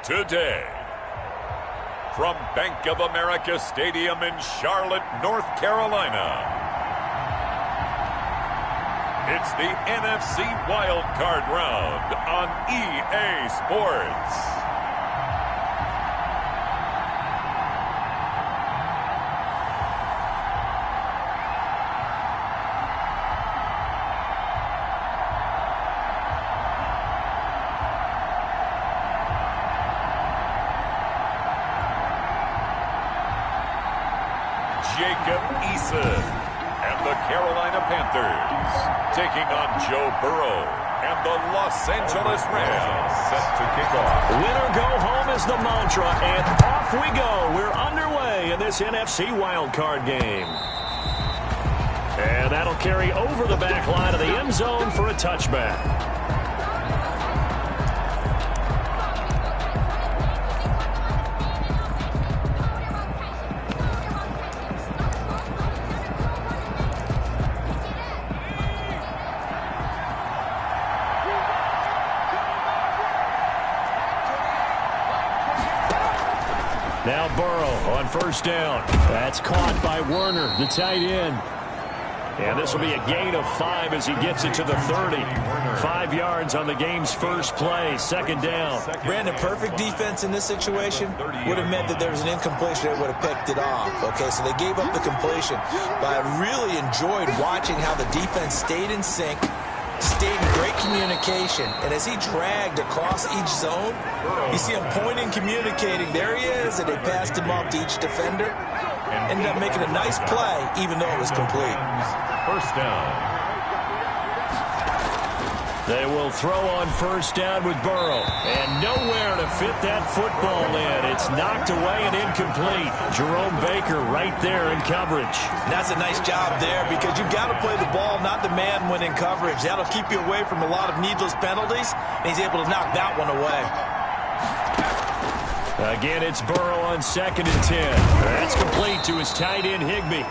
today. From Bank of America Stadium in Charlotte, North Carolina, it's the NFC Wild Card Round on EA Sports. And the Carolina Panthers taking on Joe Burrow and the Los Angeles Rams, set to kick off. Win or go home is the mantra, and off we go. We're underway in this NFC wildcard game. And that'll carry over the back line of the end zone for a touchback. Now Burrow on first down. That's caught by Werner, the tight end. And this will be a gain of 5 as he gets it to the 30. 5 yards on the game's first play, second down. Brandon, perfect defense in this situation would have meant that there was an incompletion that would have picked it off. Okay, so they gave up the completion. But I really enjoyed watching how the defense stayed in sync, stayed in great communication, and as he dragged across each zone, you see him pointing, communicating. There he is, and they passed him off to each defender. Ended up making a nice play, even though it was complete. First down. They will throw on first down with Burrow. And nowhere to fit that football in. It's knocked away and incomplete. Jerome Baker right there in coverage. That's a nice job there because you've got to play the ball, not the man when in coverage. That'll keep you away from a lot of needless penalties, and he's able to knock that one away. Again, it's Burrow on 2nd and 10. That's complete to his tight end, Higbee.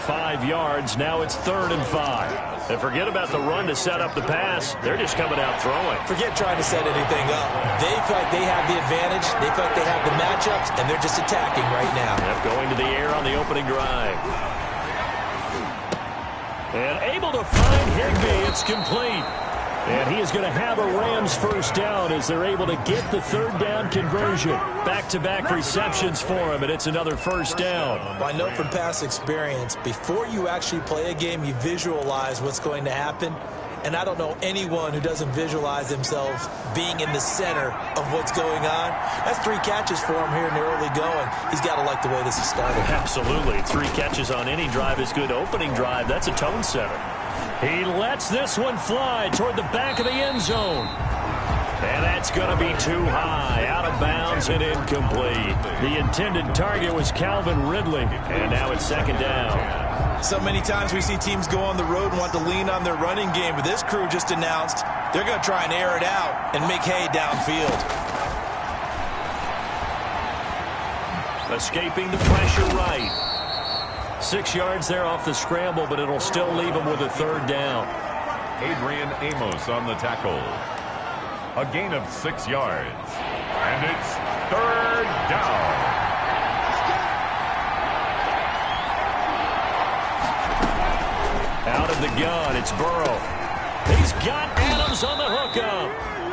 5 yards. Now it's 3rd and 5. And forget about the run to set up the pass. They're just coming out throwing. Forget trying to set anything up. They feel like they have the advantage. They feel like they have the matchups, and they're just attacking right now. Yep, going to the air on the opening drive. And able to find Higbee. It's complete. And he is going to have a Rams first down as they're able to get the 3rd down conversion. Back-to-back receptions for him, and it's another first down. Well, I know from past experience, before you actually play a game, you visualize what's going to happen. And I don't know anyone who doesn't visualize themselves being in the center of what's going on. That's 3 catches for him here in the early going. He's got to like the way this is started. Absolutely. 3 catches on any drive is good. Opening drive, that's a tone setter. He lets this one fly toward the back of the end zone. And that's going to be too high, out of bounds and incomplete. The intended target was Calvin Ridley, and now it's 2nd down. So many times we see teams go on the road and want to lean on their running game, but this crew just announced they're going to try and air it out and make hay downfield. Escaping the pressure right. 6 yards there off the scramble, but it'll still leave him with a 3rd down. Adrian Amos on the tackle. A gain of 6 yards. And it's 3rd down. Out of the gun, it's Burrow. He's got Adams on the hookup.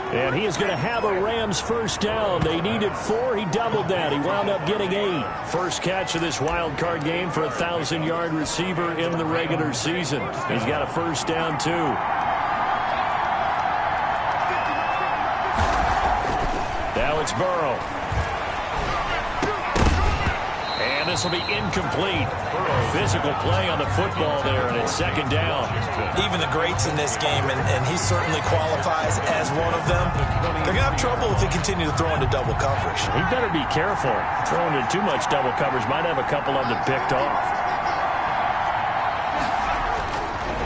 And he is going to have a Rams first down. They needed 4. He doubled that. He wound up getting 8. First catch of this wild card game for a 1,000-yard receiver in the regular season. He's got a first down, too. Now it's Burrow. And this will be incomplete. Physical play on the football there, and it's 2nd down. Even the greats in this game, and he certainly qualifies as one of them, they're going to have trouble if they continue to throw into double coverage. He better be careful. Throwing into too much double coverage might have a couple of them picked off.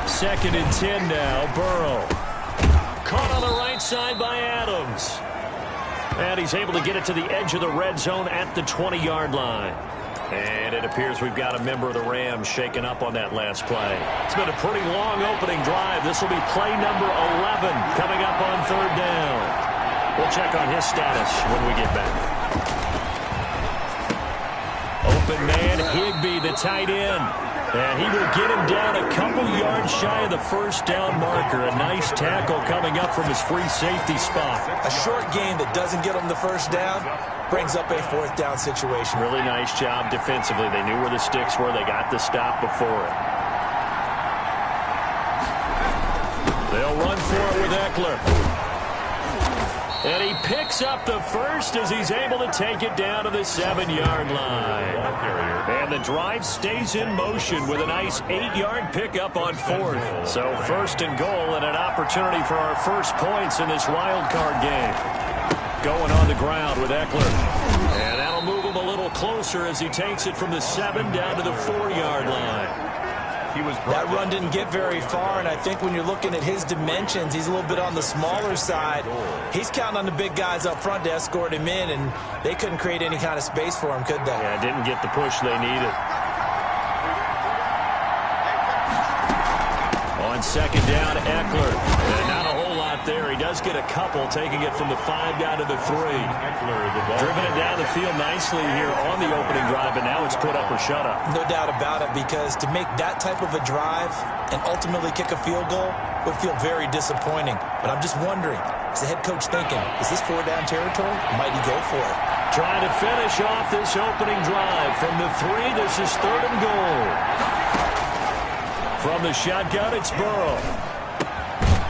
2nd and 10 now, Burrow. Caught on the right side by Adams. And he's able to get it to the edge of the red zone at the 20-yard line. And it appears we've got a member of the Rams shaken up on that last play. It's been a pretty long opening drive. This will be play number 11 coming up on 3rd down. We'll check on his status when we get back. Open man, Higbee, the tight end. And he will get him down a couple yards shy of the first down marker. A nice tackle coming up from his free safety spot. A short gain that doesn't get him the first down brings up a fourth down situation. Really nice job defensively. They knew where the sticks were. They got the stop before it. They'll run for it with Eckler. And he picks up the first as he's able to take it down to the 7-yard line. And the drive stays in motion with a nice 8-yard pickup on fourth. So first and goal and an opportunity for our first points in this wild card game. Going on the ground with Eckler. And that'll move him a little closer as he takes it from the 7 down to the 4-yard line. That run didn't get very far, and I think when you're looking at his dimensions, he's a little bit on the smaller side. He's counting on the big guys up front to escort him in, and they couldn't create any kind of space for him, could they? Yeah, didn't get the push they needed. On second down, Eckler. And not a whole lot there. He does get a couple, taking it from the 5 down to the 3. Driven it down the field nicely here on the opening drive, and now it's put up or shut up. No doubt about it, because to make that type of a drive and ultimately kick a field goal would feel very disappointing. But I'm just wondering, is the head coach thinking, is this 4-down territory? Might he go for it? Trying to finish off this opening drive from the 3. This is 3rd and goal. From the shotgun, it's Burrow.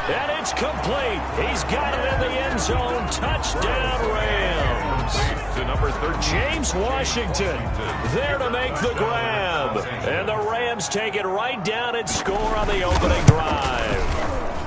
And it's complete. He's got it in the end zone. Touchdown, Rams. To number 13. James Washington there to make the grab. And the Rams take it right down and score on the opening drive.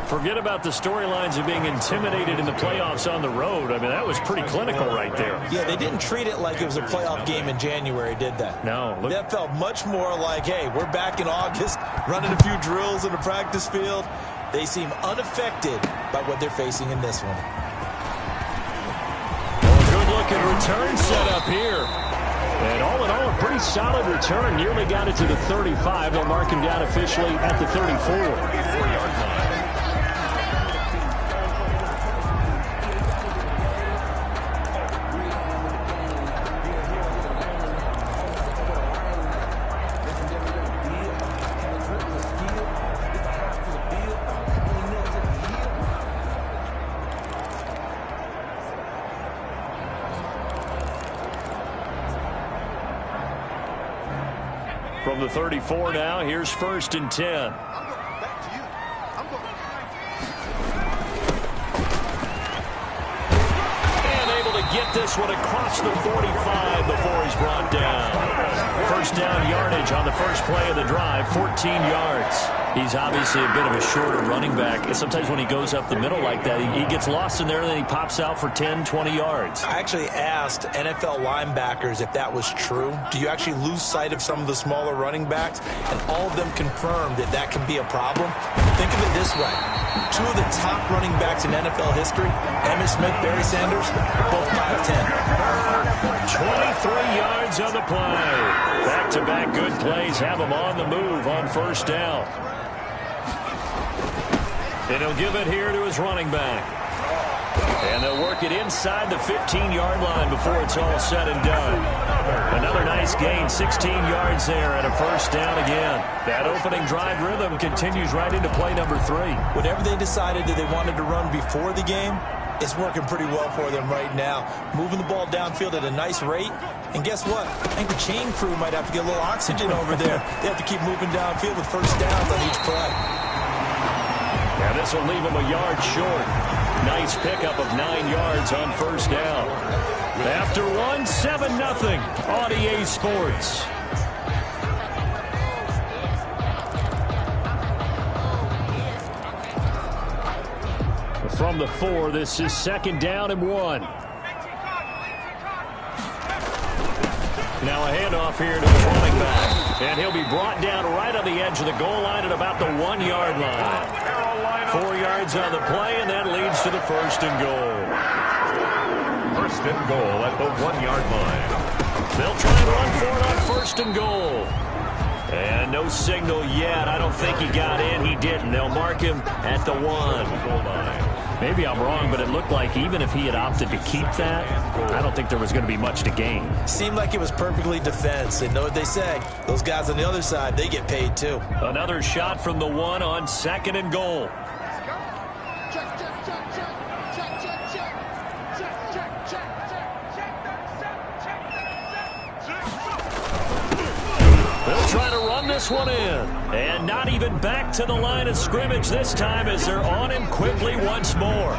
Forget about the storylines of being intimidated in the playoffs on the road. I mean, that was pretty clinical right there. Yeah, they didn't treat it like it was a playoff game in January, did they? No. That felt much more like, hey, we're back in August, running a few drills in the practice field. They seem unaffected by what they're facing in this one. Well, a good-looking return set up here. And all in all, a pretty solid return. Nearly got it to the 35. They'll mark him down officially at the 34. 4-yard line. From the 34 now, here's 1st and 10. And able to get this one across the 45 before he's brought down. First down yardage on the first play of the drive, 14 yards. He's obviously a bit of a shorter running back. And sometimes when he goes up the middle like that, he gets lost in there and then he pops out for 10, 20 yards. I actually asked NFL linebackers if that was true. Do you actually lose sight of some of the smaller running backs? And all of them confirmed that that can be a problem. Think of it this way. 2 of the top running backs in NFL history, Emmitt Smith, Barry Sanders, both 5'10". 23 yards on the play. Back-to-back good plays have him on the move on first down. And he'll give it here to his running back. And they'll work it inside the 15-yard line before it's all said and done. Another nice gain, 16 yards there and a first down again. That opening drive rhythm continues right into play number 3. Whatever they decided that they wanted to run before the game, it's working pretty well for them right now. Moving the ball downfield at a nice rate. And guess what? I think the chain crew might have to get a little oxygen over there. They have to keep moving downfield with first downs on each play. Yeah, this will leave him a yard short. Nice pickup of 9 yards on first down. After 1, 7-0 on EA Sports. From the 4, this is 2nd down and 1. Now a handoff here to his running back. And he'll be brought down right on the edge of the goal line at about the 1-yard line. 4 yards on the play, and that leads to the 1st and goal. 1st and goal at the 1-yard line. They'll try and run for it on 1st and goal. And no signal yet. I don't think he got in. He didn't. They'll mark him at the 1. Maybe I'm wrong, but it looked like even if he had opted to keep that, I don't think there was going to be much to gain. Seemed like it was perfectly defense. And know what they say, those guys on the other side, they get paid too. Another shot from the one on 2nd and goal. They'll try to run this one in. And not even back to the line of scrimmage this time as they're on him quickly once more.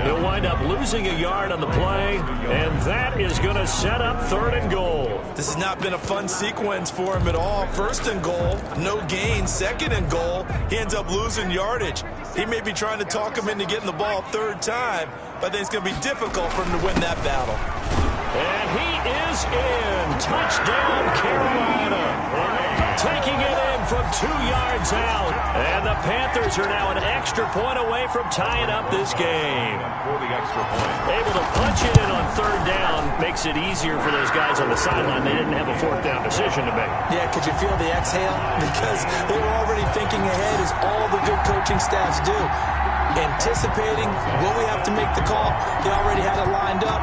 He'll wind up losing a yard on the play, and that is going to set up 3rd and goal. This has not been a fun sequence for him at all. 1st and goal, no gain. 2nd and goal, he ends up losing yardage. He may be trying to talk him into getting the ball 3rd time, but I think it's going to be difficult for him to win that battle. And he is in. Touchdown, Carolina. Taking it in from 2 yards out. And the Panthers are now an extra point away from tying up this game. Able to punch it in on 3rd down makes it easier for those guys on the sideline. They didn't have a 4th down decision to make. Yeah, could you feel the exhale? Because they were already thinking ahead, as all the good coaching staffs do. Anticipating, will we have to make the call? They already had it lined up.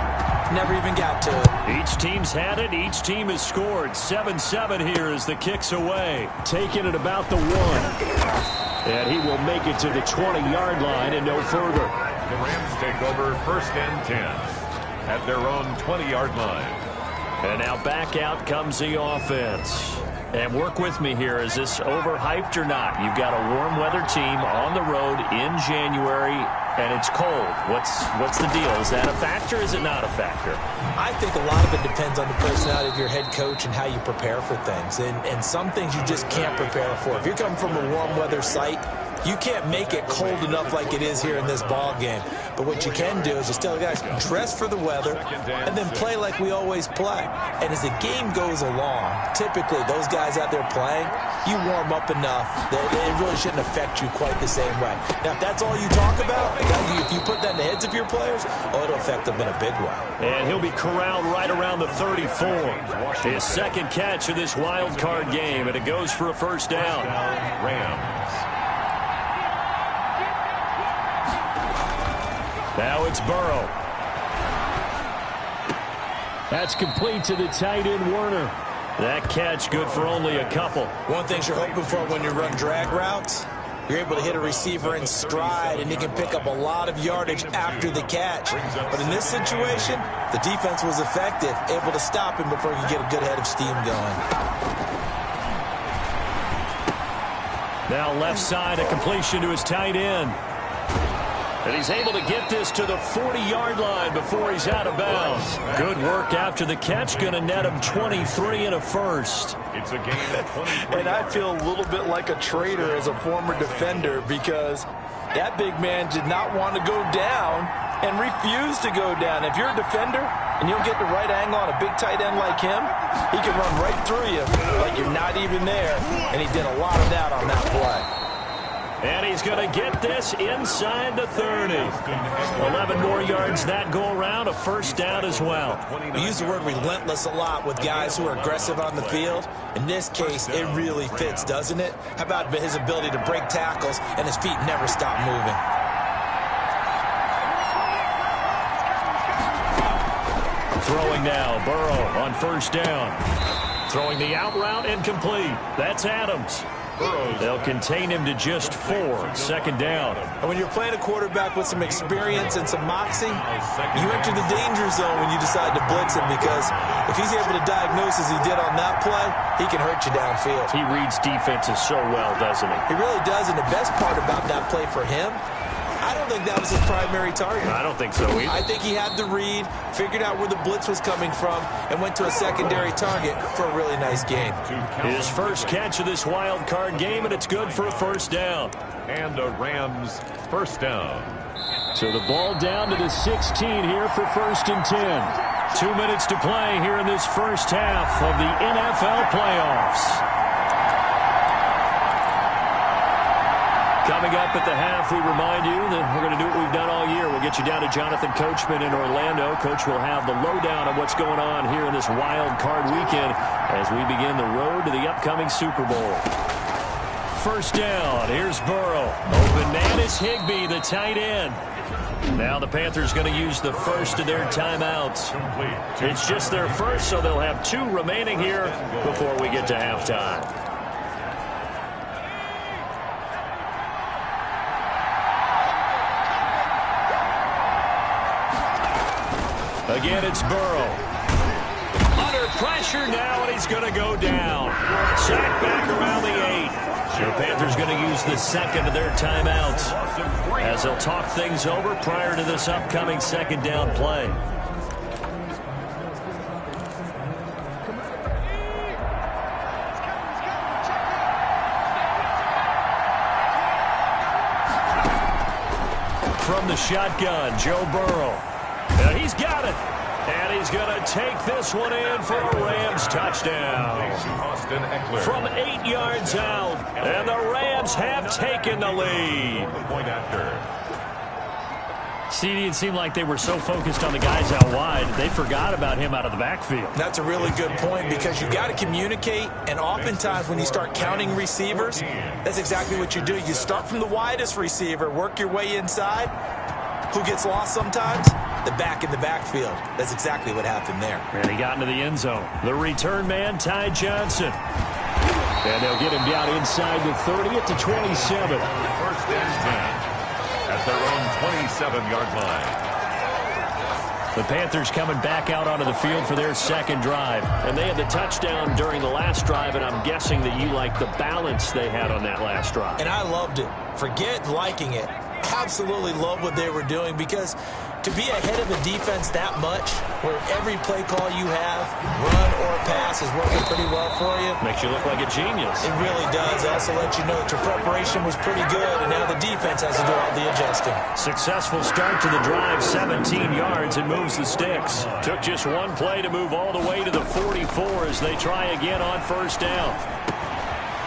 Never even got to it. Each team's had it. Each team has scored. 7-7 here as the kick's away. Taking it about the 1. And he will make it to the 20-yard line and no further. The Rams take over 1st and 10 at their own 20-yard line. And now back out comes the offense. And work with me here. Is this overhyped or not? You've got a warm weather team on the road in January, and it's cold. What's the deal? Is that a factor? Is it not a factor? I think a lot of it depends on the personality of your head coach and how you prepare for things. And some things you just can't prepare for. If you're coming from a warm weather site, you can't make it cold enough like it is here in this ball game. But what you can do is just tell the guys, dress for the weather and then play like we always play. And as the game goes along, typically those guys out there playing, you warm up enough that it really shouldn't affect you quite the same way. Now, if that's all you talk about, if you put that in the heads of your players, it'll affect them in a big way. And he'll be corralled right around the 34. His 2nd catch of this wild card game, and it goes for a 1st down. Rams. Now it's Burrow. That's complete to the tight end, Werner. That catch good for only a couple. One thing you're hoping for when you run drag routes, you're able to hit a receiver in stride, and he can pick up a lot of yardage after the catch. But in this situation, the defense was effective, able to stop him before he could get a good head of steam going. Now left side, a completion to his tight end. And he's able to get this to the 40-yard line before he's out of bounds. Good work after the catch. Going to net him 23 and a 1st. It's a game of 23. And I feel a little bit like a traitor as a former defender, because that big man did not want to go down and refused to go down. If you're a defender and you don't get the right angle on a big tight end like him, he can run right through you like you're not even there. And he did a lot of that on that play. And he's going to get this inside the 30. 11 more yards that go around, a 1st down as well. We use the word relentless a lot with guys who are aggressive on the field. In this case, it really fits, doesn't it? How about his ability to break tackles and his feet never stop moving? Throwing now, Burrow on 1st down. Throwing the out route incomplete. That's Adams. They'll contain him to just 4. 2nd down. And when you're playing a quarterback with some experience and some moxie, you enter the danger zone when you decide to blitz him, because if he's able to diagnose as he did on that play, he can hurt you downfield. He reads defenses so well, doesn't he? He really does, and the best part about that play for him, I don't think that was his primary target. I don't think so either. I think he had the read, figured out where the blitz was coming from, and went to a secondary target for a really nice gain. His 1st catch of this wild card game, and it's good for a 1st down. And a Rams 1st down. So the ball down to the 16 here for 1st and 10. 2 minutes to play here in this 1st half of the NFL playoffs. Coming up at the half, we remind you that we're going to do what we've done all year. We'll get you down to Jonathan Coachman in Orlando. Coach will have the lowdown of what's going on here in this wild card weekend as we begin the road to the upcoming Super Bowl. 1st down. Here's Burrow. Open man is Higbee, the tight end. Now the Panthers going to use the first of their timeouts. It's just their first, so they'll have 2 remaining here before we get to halftime. Again, it's Burrow. Under pressure now, and he's going to go down. Sacked back around the 8. The Panthers going to use the second of their timeouts as they'll talk things over prior to this upcoming second down play. From the shotgun, Joe Burrow. He's got it. And he's going to take this one in for a Rams touchdown. From 8 yards out. And the Rams have taken the lead. CD, it seemed like they were so focused on the guys out wide, they forgot about him out of the backfield. That's a really good point because you got to communicate, and oftentimes when you start counting receivers, that's exactly what you do. You start from the widest receiver, work your way inside. Who gets lost sometimes? The back in the backfield. That's exactly what happened there. And he got into the end zone. The return man, Ty Johnson. And they'll get him down inside the 30 at the 27. First and 10 at their own 27-yard line. The Panthers coming back out onto the field for their second drive. And they had the touchdown during the last drive, and I'm guessing that you like the balance they had on that last drive. And I loved it. Forget liking it. Absolutely love what they were doing because to be ahead of a defense that much, where every play call you have, run or pass, is working pretty well for you. Makes you look like a genius. It really does. It also lets you know that your preparation was pretty good, and now the defense has to do all the adjusting. Successful start to the drive, 17 yards, and moves the sticks. Took just one play to move all the way to the 44 as they try again on first down.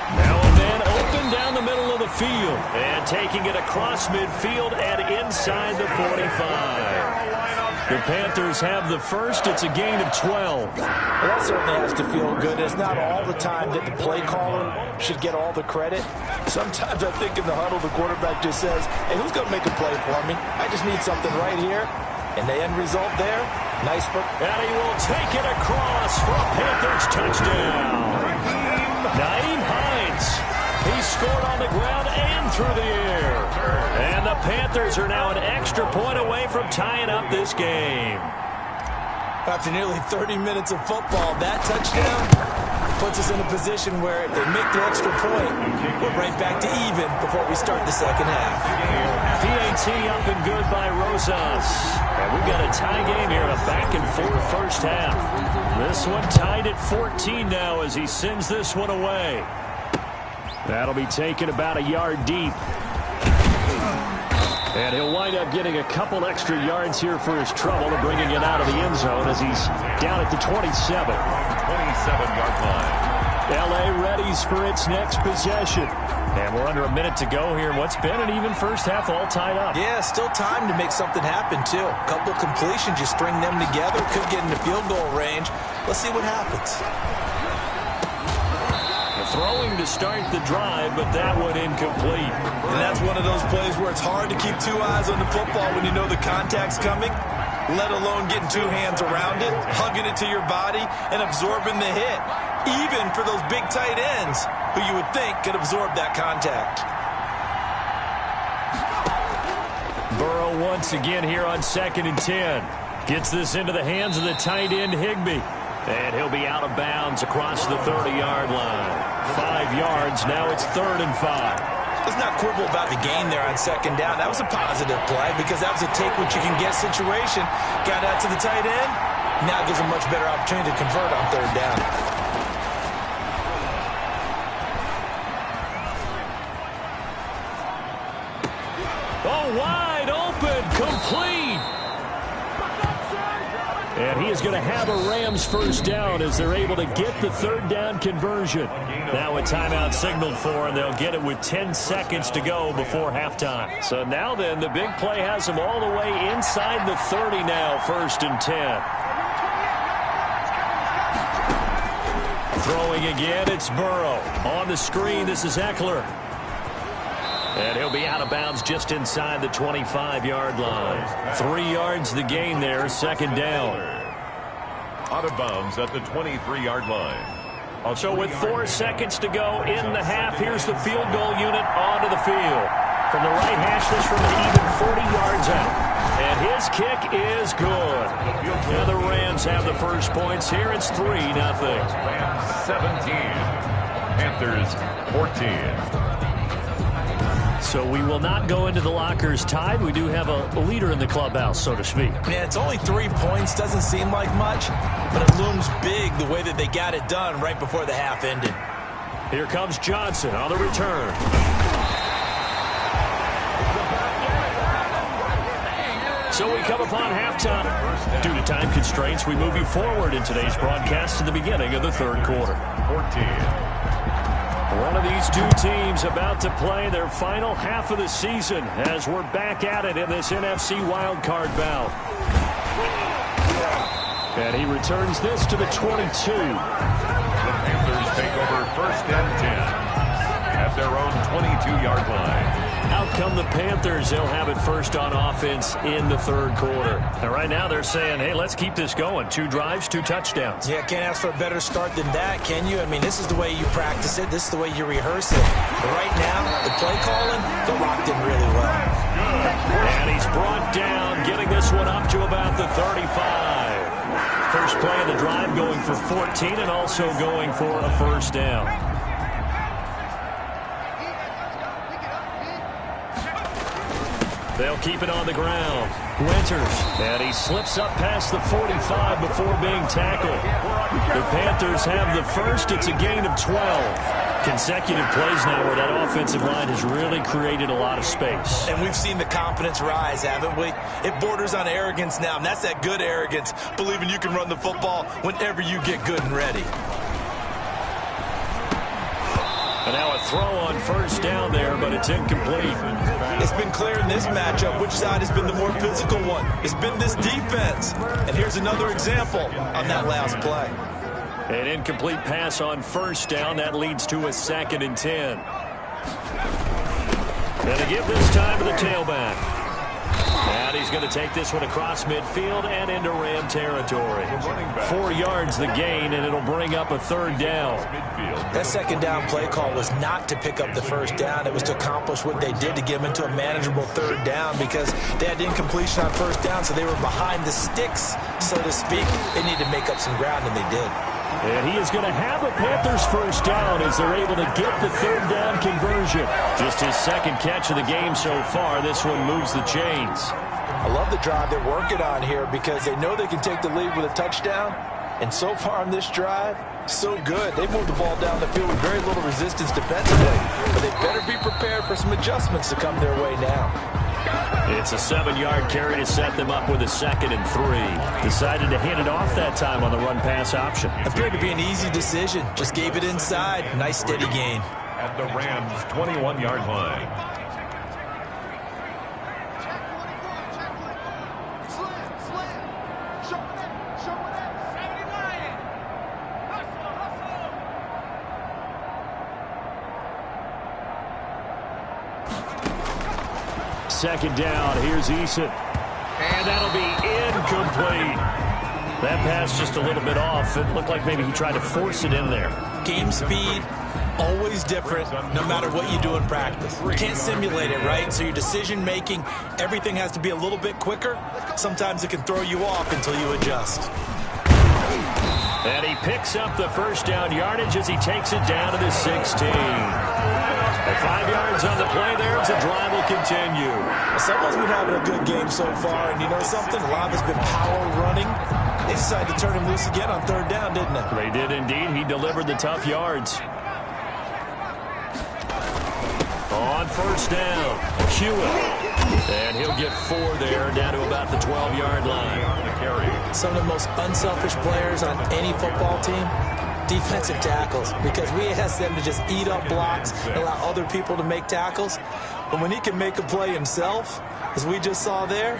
Now and then open down the middle of the field. And taking it across midfield and inside the 45. The Panthers have the first. It's a gain of 12. Well, that certainly has to feel good. It's not all the time that the play caller should get all the credit. Sometimes I think in the huddle the quarterback just says, hey, who's going to make a play for me? I just need something right here. And the end result there, nice. And he will take it across for a Panthers touchdown. Naeem Hines. He scored on the ground and through the air. And the Panthers are now an extra point away from tying up this game. After nearly 30 minutes of football, that touchdown puts us in a position where if they make the extra point, we're right back to even before we start the second half. PAT up and good by Rosas. And we've got a tie game here, a back-and-forth first half. This one tied at 14 now as he sends this one away. That'll be taken about a yard deep. And he'll wind up getting a couple extra yards here for his trouble and bringing it out of the end zone as he's down at the 27. 27-yard line. L.A. readies for its next possession. And we're under a minute to go here. What's been an even first half all tied up. Yeah, still time to make something happen, too. A couple completions, you string them together, could get into field goal range. Let's see what happens. Throwing to start the drive, but that one incomplete. And that's one of those plays where it's hard to keep 2 eyes on the football when you know the contact's coming, let alone getting 2 hands around it, hugging it to your body, and absorbing the hit. Even for those big tight ends who you would think could absorb that contact. Burrow once again here on 2nd and 10. Gets this into the hands of the tight end, Higbee. And he'll be out of bounds across the 30-yard line. 5 yards, now it's 3rd and 5. Let's not quibble about the gain there on 2nd down. That was a positive play because that was a take-what-you-can-get situation. Got out to the tight end. Now gives a much better opportunity to convert on 3rd down. Oh, wide open, complete. And he is going to have a Rams first down as they're able to get the 3rd down conversion. Now a timeout signaled for, and they'll get it with 10 seconds to go before halftime. So now then, the big play has them all the way inside the 30 now, 1st and 10. Throwing again, it's Burrow. On the screen, this is Eckler. And he'll be out of bounds just inside the 25-yard line. 3 yards the gain there, second down. Out of bounds at the 23-yard line. So with 4 seconds to go in the half, here's the field goal unit onto the field. From the right hash, this from an even 40 yards out. And his kick is good. Now the Rams have the first points here. It's 3-0. Rams 17. Panthers 14. So we will not go into the lockers tied. We do have a leader in the clubhouse, so to speak. Yeah, it's only 3 points. Doesn't seem like much, but it looms big the way that they got it done right before the half ended. Here comes Johnson on the return. So we come upon halftime. Due to time constraints, we move you forward in today's broadcast to the beginning of the third quarter. 14. One of these two teams about to play their final half of the season as we're back at it in this NFC wildcard bout. And he returns this to the 22. The Panthers take over first and 10 at their own 22-yard line. Out come the Panthers. They'll have it first on offense in the third quarter. And right now they're saying, hey, let's keep this going. 2 drives, 2 touchdowns. Yeah, can't ask for a better start than that, can you? I mean, this is the way you practice it. This is the way you rehearse it. But right now, the play calling, they're locked in really well. And he's brought down, getting this one up to about the 35. First play of the drive going for 14 and also going for a first down. They'll keep it on the ground. Winters, and he slips up past the 45 before being tackled. The Panthers have the first. It's a gain of 12. Consecutive plays now where that offensive line has really created a lot of space. And we've seen the confidence rise, haven't we? It borders on arrogance now, and that's that good arrogance, believing you can run the football whenever you get good and ready. And now a throw on first down there, but it's incomplete. It's been clear in this matchup which side has been the more physical one. It's been this defense. And here's another example on that last play. An incomplete pass on first down. That leads to a 2nd and 10. And to give this time to the tailback. And he's going to take this one across midfield and into Ram territory. 4 yards the gain, and it'll bring up a third down. That second down play call was not to pick up the first down. It was to accomplish what they did to get them into a manageable third down because they had incompletion on first down, so they were behind the sticks, so to speak. They needed to make up some ground, and they did. And he is going to have a Panthers first down as they're able to get the third down conversion. Just his 2nd catch of the game so far. This one moves the chains. I love the drive they're working on here because they know they can take the lead with a touchdown. And so far on this drive, so good. They moved the ball down the field with very little resistance defensively. But they better be prepared for some adjustments to come their way now. It's a 7-yard carry to set them up with a 2nd and 3. Decided to hand it off that time on the run-pass option. Appeared to be an easy decision. Just gave it inside. Nice steady gain. At the Rams' 21-yard line. Second down. Here's Eason. And that'll be incomplete. That pass just a little bit off. It looked like maybe he tried to force it in there. Game speed, always different, no matter what you do in practice. You can't simulate it, right? So your decision-making, everything has to be a little bit quicker. Sometimes it can throw you off until you adjust. And he picks up the first down yardage as he takes it down to the 16. 5 yards on the play there as the drive will continue. Someone's been having a good game so far, and you know something? A lot has been power running. They decided to turn him loose again on third down, didn't they? They did indeed. He delivered the tough yards. On first down, Hewitt. And he'll get 4 there, down to about the 12-yard line. Some of the most unselfish players on any football team, defensive tackles, because we ask them to just eat up blocks and allow other people to make tackles. But when he can make a play himself, as we just saw there,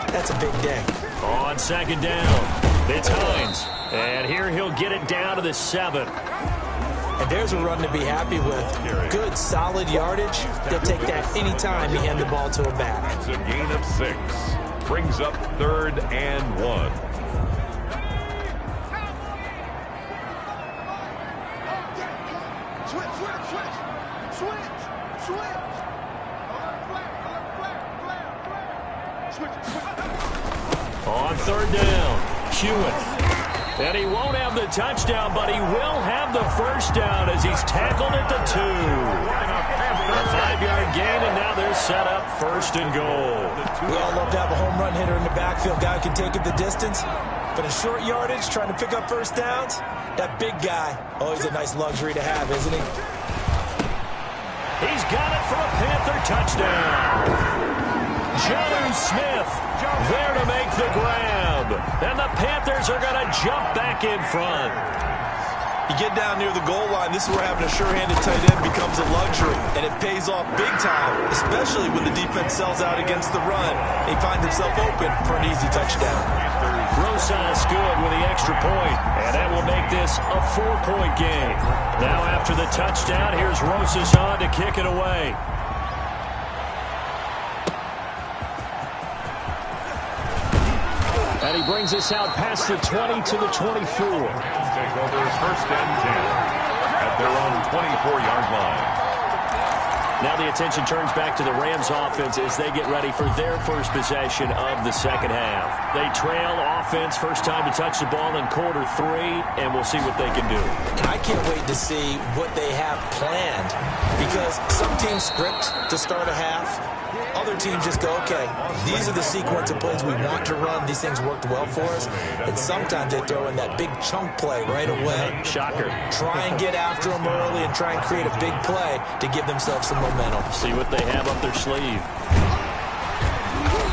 that's a big day. On second down, it's Hines. And here he'll get it down to the 7. And there's a run to be happy with. Good, solid yardage. They'll take that anytime you hand the ball to a back. It's a gain of 6. Brings up 3rd and 1. On 3rd down, Hewitt. And he won't have the touchdown, but he will have the first down as he's tackled at the 2. A 5-yard gain, and now they're set up 1st and goal. We all love to have a home run hitter in the backfield. Guy who can take it the distance. But in short yardage, trying to pick up first downs, that big guy, always a nice luxury to have, isn't he? He's got it for a Panther touchdown. Jonnu Smith there to make the grab. And the Panthers are going to jump back in front. You get down near the goal line, this is where having a sure-handed tight end becomes a luxury, and it pays off big time, especially when the defense sells out against the run. He finds himself open for an easy touchdown. Rosas good with the extra point, and that will make this a 4-point game. Now after the touchdown, here's Rosas on to kick it away. And he brings us out past the 20 to the 24. Take over 1st and 10 at their own 24-yard line. Now the attention turns back to the Rams offense as they get ready for their first possession of the second half. They trail offense, first time to touch the ball in quarter 3, and we'll see what they can do. And I can't wait to see what they have planned, because some teams script to start a half. Other teams just go, okay, these are the sequence of plays we want to run. These things worked well for us. And sometimes they throw in that big chunk play right away. Shocker. Try and get after them early and try and create a big play to give themselves some momentum. See what they have up their sleeve.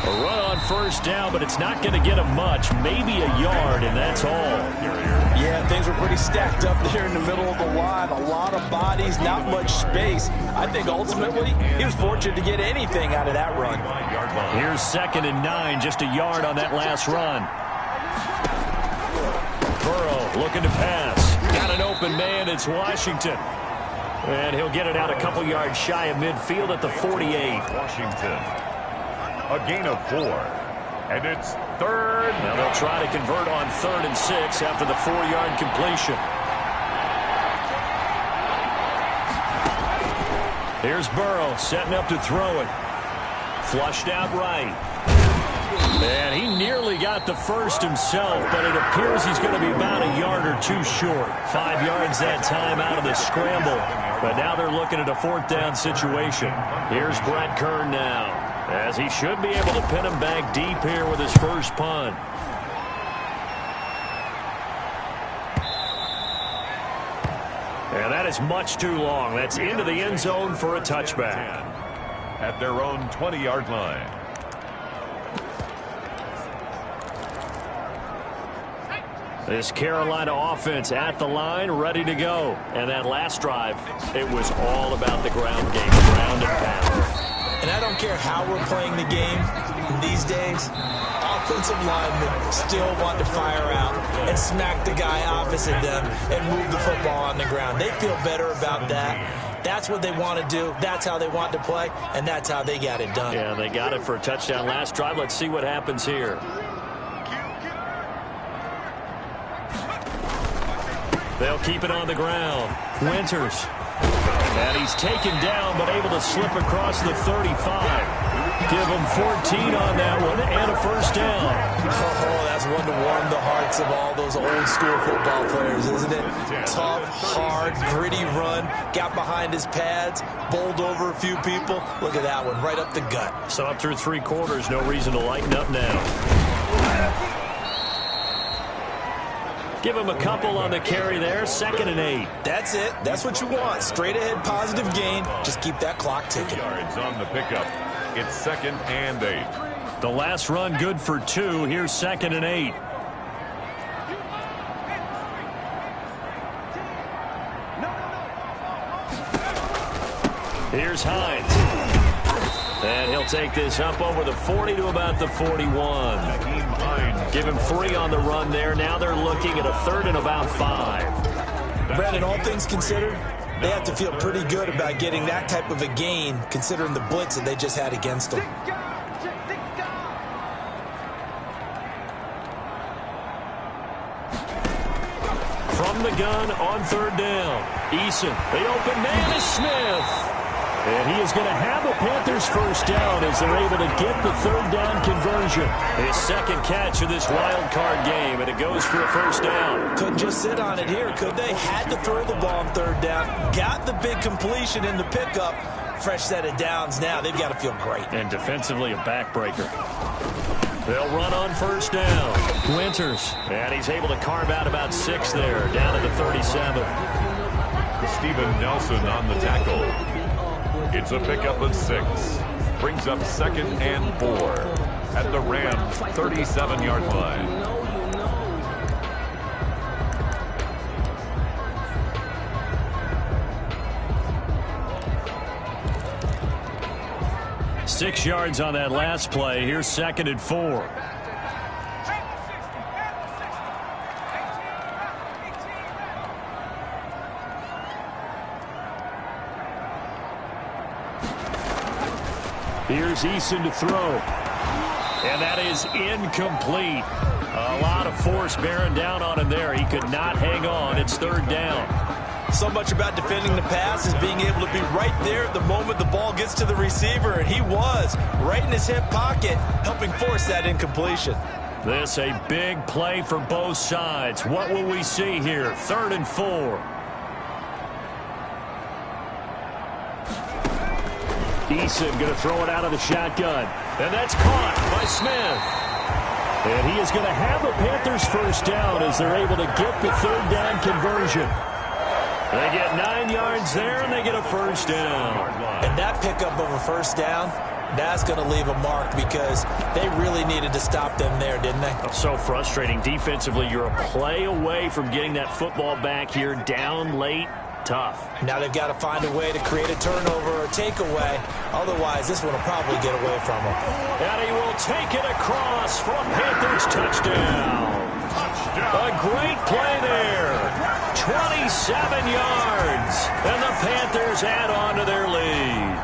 A run on first down, but it's not going to get them much. Maybe a yard, and that's all. Yeah, things were pretty stacked up there in the middle of the line. A lot of bodies, not much space. I think ultimately he was fortunate to get anything out of that run. Here's 2nd and 9, just a yard on that last run. Burrow looking to pass. Got an open man, it's Washington. And he'll get it out a couple yards shy of midfield at the 48. Washington. A gain of 4. And it's 3rd. Now they'll try to convert on 3rd and 6 after the 4-yard completion. Here's Burrow setting up to throw it. Flushed out right. And he nearly got the first himself, but it appears he's going to be about a yard or 2 short. 5 yards that time out of the scramble. But now they're looking at a 4th down situation. Here's Brett Kern now, as he should be able to pin him back deep here with his first punt. And that is much too long. That's into the end zone for a touchback. At their own 20-yard line. This Carolina offense at the line, ready to go. And that last drive, it was all about the ground game, ground and pound. And I don't care how we're playing the game these days, offensive linemen still want to fire out and smack the guy opposite them and move the football on the ground. They feel better about that. That's what they want to do. That's how they want to play, and that's how they got it done. Yeah, they got it for a touchdown last drive. Let's see what happens here. They'll keep it on the ground. Winters. And he's taken down, but able to slip across the 35. Give him 14 on that one and a first down. Oh, that's one to warm the hearts of all those old school football players, isn't it? Tough, hard, gritty run. Got behind his pads, bowled over a few people. Look at that one, right up the gut. So up through 3 quarters, no reason to lighten up now. Give him a couple on the carry there. 2nd and 8. That's it. That's what you want. Straight ahead, positive gain. Just keep that clock ticking. Yards on the pickup. It's 2nd and 8. The last run good for 2. Here's 2nd and 8. Here's Hines. And he'll take this up over the 40 to about the 41. Give him 3 on the run there. Now they're looking at a 3rd and about 5. Brandon, all things considered, they have to feel pretty good about getting that type of a gain, considering the blitz that they just had against them. From the gun on third down. Eason, the open man is Smith. And he is going to have a Panthers first down as they're able to get the third down conversion. His second catch of this wild card game, and it goes for a first down. Couldn't just sit on it here, could they? Had to throw the ball on third down. Got the big completion in the pickup. Fresh set of downs now. They've got to feel great. And defensively, a backbreaker. They'll run on first down. Winters. And he's able to carve out about 6 there, down to the 37. Steven Nelson on the tackle. It's a pickup of 6. Brings up 2nd and 4 at the Rams' 37-yard line. Six yards on that last play. Here's 2nd and 4. Here's Eason to throw. And that is incomplete. A lot of force bearing down on him there. He could not hang on. It's third down. So much about defending the pass is being able to be right there at the moment the ball gets to the receiver, and he was right in his hip pocket, helping force that incompletion. This a big play for both sides. What will we see here? 3rd and 4. Eason going to throw it out of the shotgun. And that's caught by Smith. And he is going to have a Panthers first down as they're able to get the third down conversion. They get 9 yards there, and they get a first down. And that pickup of a first down, that's going to leave a mark because they really needed to stop them there, didn't they? So frustrating. Defensively, you're a play away from getting that football back here down late. Tough. Now they've got to find a way to create a turnover or takeaway. Otherwise, this one will probably get away from them. And he will take it across for a Panthers touchdown. A great play there. 27 yards. And the Panthers add on to their lead.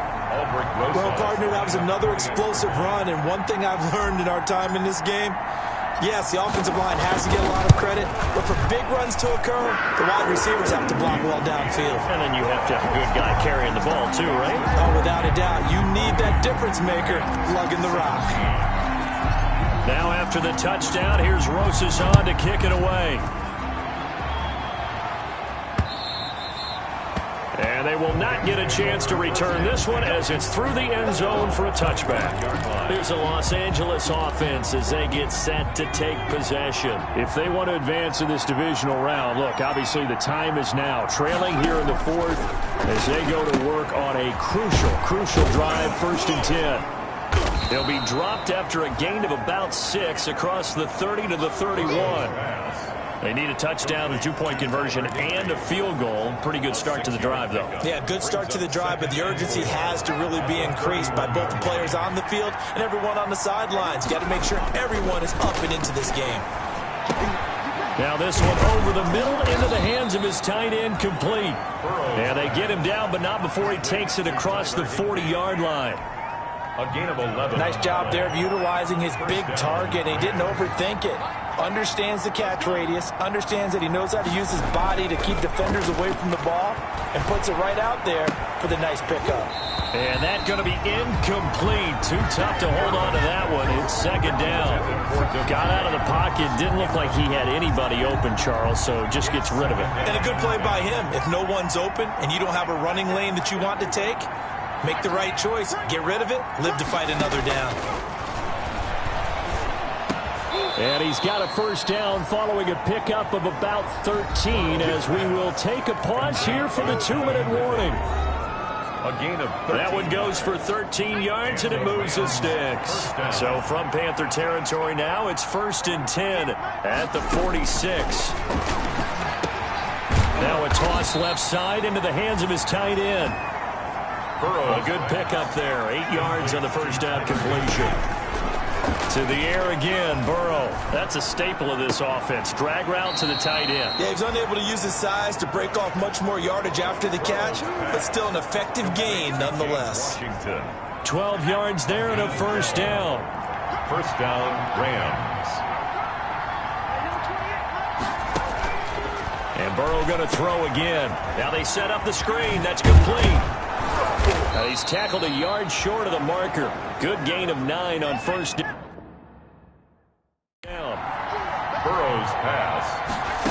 Well, partner, that was another explosive run. And one thing I've learned in our time in this game, yes, the offensive line has to get a lot of credit, but for big runs to occur, the wide receivers have to block well downfield. And then you have to have a good guy carrying the ball too, right? Oh, without a doubt. You need that difference maker lugging the rock. Now after the touchdown, here's Rosas on to kick it away. And they will not get a chance to return this one as it's through the end zone for a touchback. Here's a Los Angeles offense as they get set to take possession. If they want to advance in this divisional round, look, obviously the time is now. Trailing here in the 4th as they go to work on a crucial drive, 1st and 10. They'll be dropped after a gain of about 6 across the 30 to the 31. They need a touchdown, a 2-point conversion, and a field goal. Pretty good start to the drive, though. Yeah, good start to the drive, but the urgency has to really be increased by both the players on the field and everyone on the sidelines. You got to make sure everyone is up and into this game. Now this one over the middle into the hands of his tight end, complete. And they get him down, but not before he takes it across the 40-yard line. A gain of 11. Nice job there of utilizing his big target. He didn't overthink it. Understands the catch radius, understands that he knows how to use his body to keep defenders away from the ball, and puts it right out there for the nice pickup. And that's going to be incomplete. Too tough to hold on to that one. It's 2nd down. Got out of the pocket. Didn't look like he had anybody open, Charles, so just gets rid of it. And a good play by him. If no one's open and you don't have a running lane that you want to take, make the right choice. Get rid of it. Live to fight another down. And he's got a first down following a pickup of about 13 as we will take a pause here for the 2-minute warning. A gain of 13. That one goes for 13 yards, and it moves the sticks. So from Panther territory now, it's 1st and 10 at the 46. Now a toss left side into the hands of his tight end. A good pickup there. 8 yards on the first down completion. To the air again, Burrow. That's a staple of this offense. Drag route to the tight end. Yeah, he's unable to use his size to break off much more yardage after the catch, but still an effective gain nonetheless. Washington. 12 yards there and a first down. First down, Rams. And Burrow going to throw again. Now they set up the screen. That's complete. He's tackled a yard short of the marker. Good gain of 9 on first down. Burrow's pass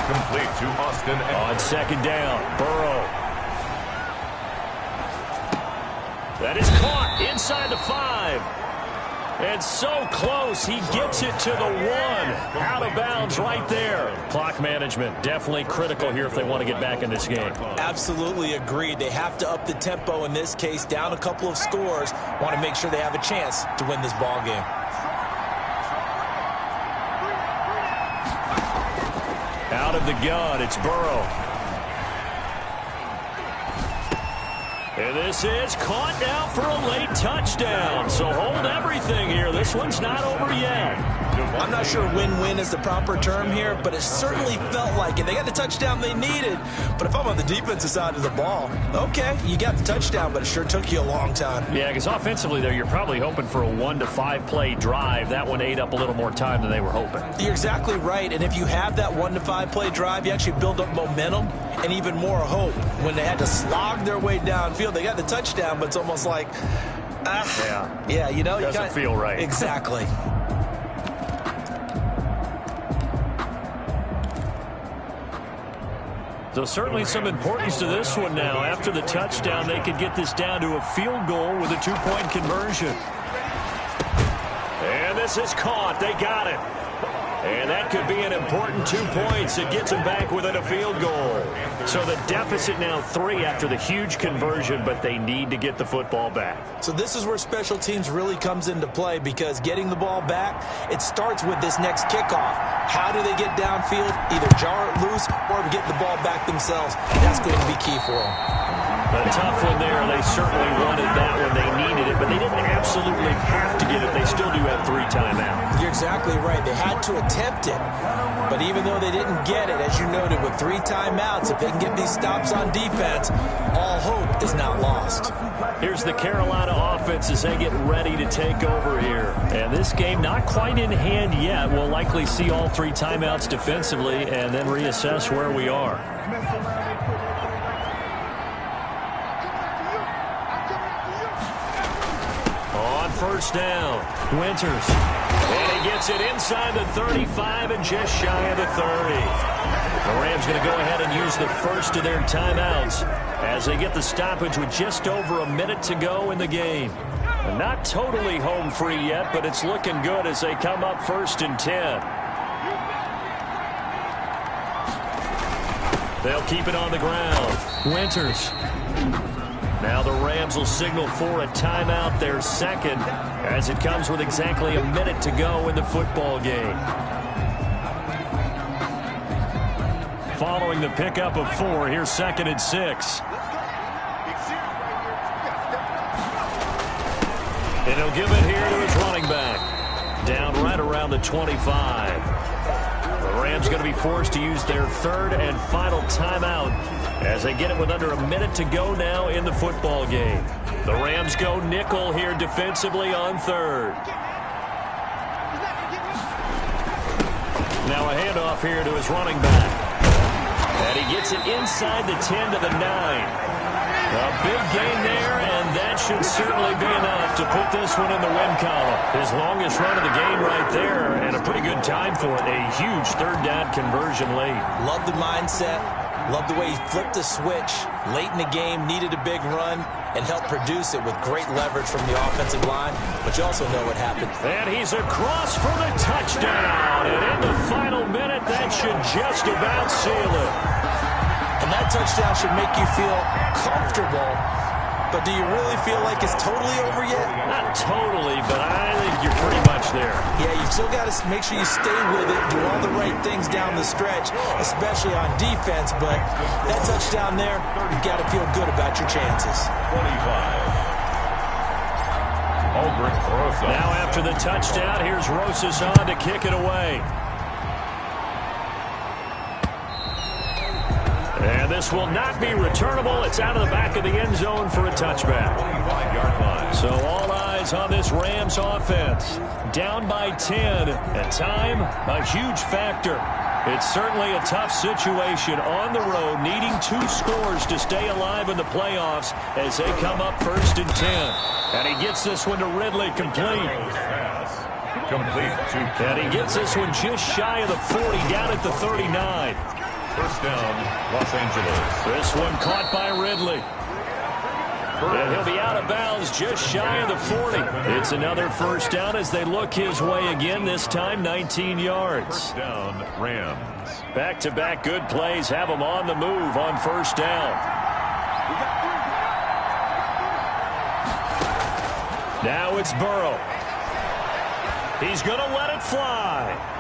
complete to Austin. On second down, Burrow. That is caught inside the 5. And so close, he gets it to the 1. Out of bounds right there. Clock management, definitely critical here if they want to get back in this game. Absolutely agreed. They have to up the tempo in this case, down a couple of scores. Want to make sure they have a chance to win this ball game. Out of the gun, it's Burrow. And this is caught now for a late touchdown. So hold everything here. This one's not over yet. I'm not sure win-win is the proper term here, but it certainly felt like it. They got the touchdown they needed. But if I'm on the defensive side of the ball, okay, you got the touchdown, but it sure took you a long time. Yeah, because offensively, though, you're probably hoping for a 1 to 5 play drive. That one ate up a little more time than they were hoping. You're exactly right. And if you have that 1 to 5 play drive, you actually build up momentum and even more hope. When they had to slog their way downfield, they got the touchdown, but it's almost like, yeah, you know, doesn't feel right. Exactly. So certainly some importance to this one now. After the touchdown, they could get this down to a field goal with a 2-point conversion. And this is caught. They got it. And that could be an important 2 points. It gets them back within a field goal. So the deficit now 3 after the huge conversion, but they need to get the football back. So this is where special teams really comes into play, because getting the ball back, it starts with this next kickoff. How do they get downfield? Either jar it loose or get the ball back themselves. That's going to be key for them. A tough one there. They certainly wanted that one. They needed it, but they didn't absolutely have to get it. They still do have 3 timeouts. You're exactly right. They had to attempt it, but even though they didn't get it, as you noted, with 3 timeouts, if they can get these stops on defense, all hope is not lost. Here's the Carolina offense as they get ready to take over here. And this game not quite in hand yet. We'll likely see all 3 timeouts defensively and then reassess where we are. On first down, Winters. And he gets it inside the 35 and just shy of the 30. The Rams going to go ahead and use the first of their timeouts as they get the stoppage with just over a minute to go in the game. And not totally home free yet, but it's looking good as they come up 1st and 10. They'll keep it on the ground. Winters. Now the Rams will signal for a timeout, their second, as it comes with exactly a minute to go in the football game. Following the pickup of 4, here's 2nd and 6. And he'll give it here to his running back. Down right around the 25. The Rams going to be forced to use their 3rd and final timeout as they get it with under a minute to go now in the football game. The Rams go nickel here defensively on 3rd. Now a handoff here to his running back. And he gets it inside the 10 to the 9. A big gain there, and that should certainly be enough to put this one in the win column. His longest run of the game right there, and a pretty good time for it. A huge 3rd down conversion late. Love the mindset. Love the way he flipped the switch late in the game, needed a big run, and helped produce it with great leverage from the offensive line. But you also know what happened. And he's across for the touchdown. And in the final minute, that should just about seal it. And that touchdown should make you feel comfortable. But do you really feel like it's totally over yet? Not totally, but I think you're pretty much there. Yeah, you've still got to make sure you stay with it, do all the right things down the stretch, especially on defense. But that touchdown there, you've got to feel good about your chances. 25. Aldrich Now after the touchdown, here's Rosas on to kick it away. And this will not be returnable. It's out of the back of the end zone for a touchback. 25-yard line. So all eyes on this Rams offense. Down by 10. And time, a huge factor. It's certainly a tough situation on the road, needing 2 scores to stay alive in the playoffs as they come up 1st and 10. And he gets this one to Ridley complete. Complete to And he gets this one just shy of the 40, down at the 39. First down, Los Angeles. This one caught by Ridley. And he'll be out of bounds just shy of the 40. It's another first down as they look his way again, this time 19 yards. First down, Rams. Back-to-back good plays have them on the move on first down. Now it's Burrow. He's going to let it fly.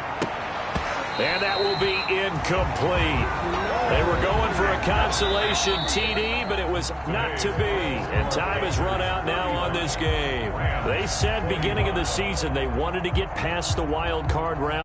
And that will be incomplete. They were going for a consolation TD, but it was not to be. And time has run out now on this game. They said beginning of the season they wanted to get past the wild card round.